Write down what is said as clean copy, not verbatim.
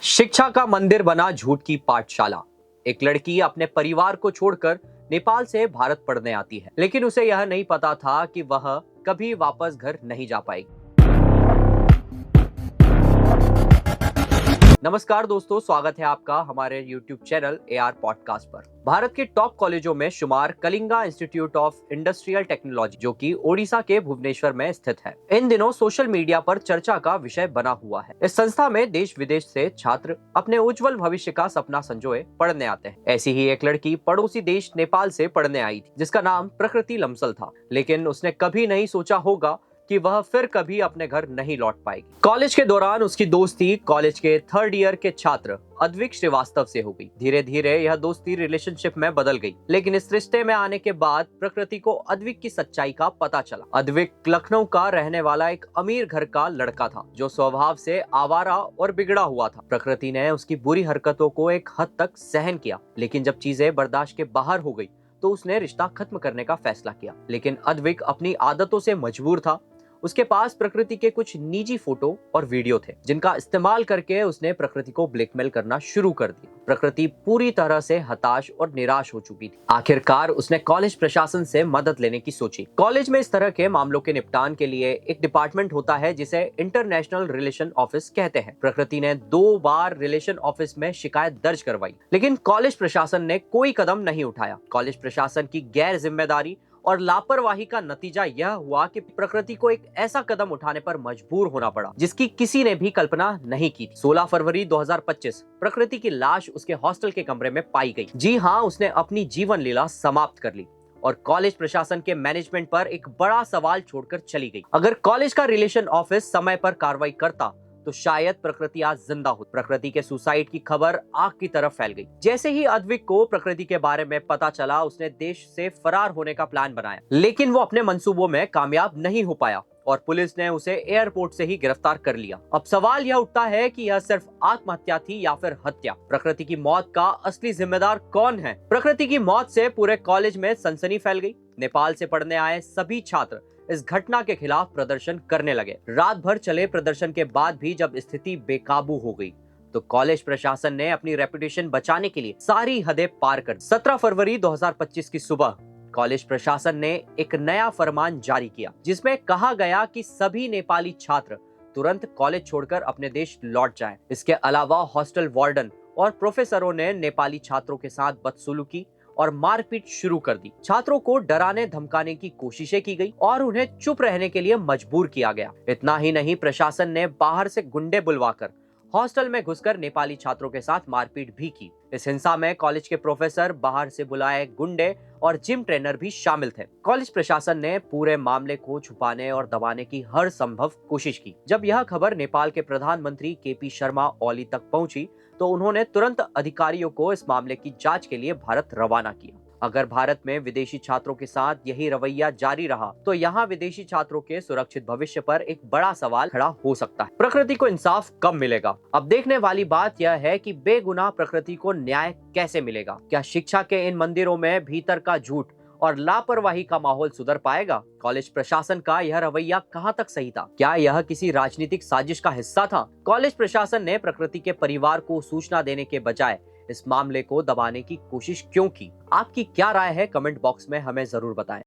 शिक्षा का मंदिर बना झूठ की पाठशाला। एक लड़की अपने परिवार को छोड़कर नेपाल से भारत पढ़ने आती है, लेकिन उसे यह नहीं पता था कि वह कभी वापस घर नहीं जा पाएगी। नमस्कार दोस्तों, स्वागत है आपका हमारे YouTube चैनल AR पॉडकास्ट पर। भारत के टॉप कॉलेजों में शुमार Kalinga institute of industrial technology, जो कि ओडिशा के भुवनेश्वर में स्थित है, इन दिनों सोशल मीडिया पर चर्चा का विषय बना हुआ है। इस संस्था में देश विदेश से छात्र अपने उज्जवल भविष्य का सपना संजोए पढ़ने आते हैं। ऐसी ही एक लड़की पड़ोसी देश नेपाल से पढ़ने आई थी, जिसका नाम प्रकृति लम्सल था, लेकिन उसने कभी नहीं सोचा होगा कि वह फिर कभी अपने घर नहीं लौट पाएगी। कॉलेज के दौरान उसकी दोस्ती कॉलेज के 3rd ईयर के छात्र अद्विक श्रीवास्तव से हो गई। धीरे धीरे यह दोस्ती रिलेशनशिप में बदल गई, लेकिन इस रिश्ते में आने के बाद प्रकृति को अद्विक की सच्चाई का पता चला। अद्विक लखनऊ का रहने वाला एक अमीर घर का लड़का था, जो स्वभाव से आवारा और बिगड़ा हुआ था। प्रकृति ने उसकी बुरी हरकतों को एक हद तक सहन किया, लेकिन जब चीजें बर्दाश्त के बाहर हो गई तो उसने रिश्ता खत्म करने का फैसला किया। लेकिन अद्विक अपनी आदतों से मजबूर था। उसके पास प्रकृति के कुछ निजी फोटो और वीडियो थे, जिनका इस्तेमाल करके उसने प्रकृति को ब्लैकमेल करना शुरू कर दिया। प्रकृति पूरी तरह से हताश और निराश हो चुकी थी। आखिरकार उसने कॉलेज प्रशासन से मदद लेने की सोची। कॉलेज में इस तरह के मामलों के निपटान के लिए एक डिपार्टमेंट होता है, जिसे इंटरनेशनल रिलेशन ऑफिस कहते हैं। प्रकृति ने 2 बार रिलेशन ऑफिस में शिकायत दर्ज करवाई, लेकिन कॉलेज प्रशासन ने कोई कदम नहीं उठाया। कॉलेज प्रशासन की गैर जिम्मेदारी और लापरवाही का नतीजा यह हुआ कि प्रकृति को एक ऐसा कदम उठाने पर मजबूर होना पड़ा, जिसकी किसी ने भी कल्पना नहीं की थी। 16 फरवरी 2025 प्रकृति की लाश उसके हॉस्टल के कमरे में पाई गई। जी हाँ, उसने अपनी जीवन लीला समाप्त कर ली और कॉलेज प्रशासन के मैनेजमेंट पर एक बड़ा सवाल छोड़कर चली गई। अगर कॉलेज का रिलेशन ऑफिस समय पर कार्रवाई करता तो शायद प्रकृति आज जिंदा हो। प्रकृति के सुसाइड की खबर आग की तरफ फैल गई। जैसे ही अद्विक को प्रकृति के बारे में पता चला, उसने देश से फरार होने का प्लान बनाया, लेकिन वो अपने मंसूबों में कामयाब नहीं हो पाया और पुलिस ने उसे एयरपोर्ट से ही गिरफ्तार कर लिया। अब सवाल यह उठता है कि यह सिर्फ आत्महत्या थी या फिर हत्या। प्रकृति की मौत का असली जिम्मेदार कौन है? प्रकृति की मौत से पूरे कॉलेज में सनसनी फैल गई। नेपाल से पढ़ने आए सभी छात्र इस घटना के खिलाफ प्रदर्शन करने लगे। रात भर चले प्रदर्शन के बाद भी जब स्थिति बेकाबू हो गई, तो कॉलेज प्रशासन ने अपनी रेपुटेशन बचाने के लिए सारी हदें पार कर दी। 17 फरवरी 2025 की सुबह कॉलेज प्रशासन ने एक नया फरमान जारी किया, जिसमें कहा गया कि सभी नेपाली छात्र तुरंत कॉलेज छोड़कर अपने देश लौट जाएं। इसके अलावा हॉस्टल वार्डन और प्रोफेसरों ने नेपाली छात्रों के साथ बदसलूकी और मारपीट शुरू कर दी। छात्रों को डराने धमकाने की कोशिशें की गई और उन्हें चुप रहने के लिए मजबूर किया गया। इतना ही नहीं, प्रशासन ने बाहर से गुंडे बुलवाकर हॉस्टल में घुसकर नेपाली छात्रों के साथ मारपीट भी की। इस हिंसा में कॉलेज के प्रोफेसर, बाहर से बुलाए गुंडे और जिम ट्रेनर भी शामिल थे। कॉलेज प्रशासन ने पूरे मामले को छुपाने और दबाने की हर संभव कोशिश की। जब यह खबर नेपाल के प्रधानमंत्री KP शर्मा ओली तक पहुंची, तो उन्होंने तुरंत अधिकारियों को इस मामले की जांच के लिए भारत रवाना किया। अगर भारत में विदेशी छात्रों के साथ यही रवैया जारी रहा, तो यहाँ विदेशी छात्रों के सुरक्षित भविष्य पर एक बड़ा सवाल खड़ा हो सकता है। प्रकृति को इंसाफ कब मिलेगा? अब देखने वाली बात यह है कि बेगुनाह प्रकृति को न्याय कैसे मिलेगा। क्या शिक्षा के इन मंदिरों में भीतर का झूठ और लापरवाही का माहौल सुधर पाएगा? कॉलेज प्रशासन का यह रवैया कहां तक सही था? क्या यह किसी राजनीतिक साजिश का हिस्सा था? कॉलेज प्रशासन ने प्रकृति के परिवार को सूचना देने के बजाय इस मामले को दबाने की कोशिश क्यों की? आपकी क्या राय है? कमेंट बॉक्स में हमें जरूर बताएं।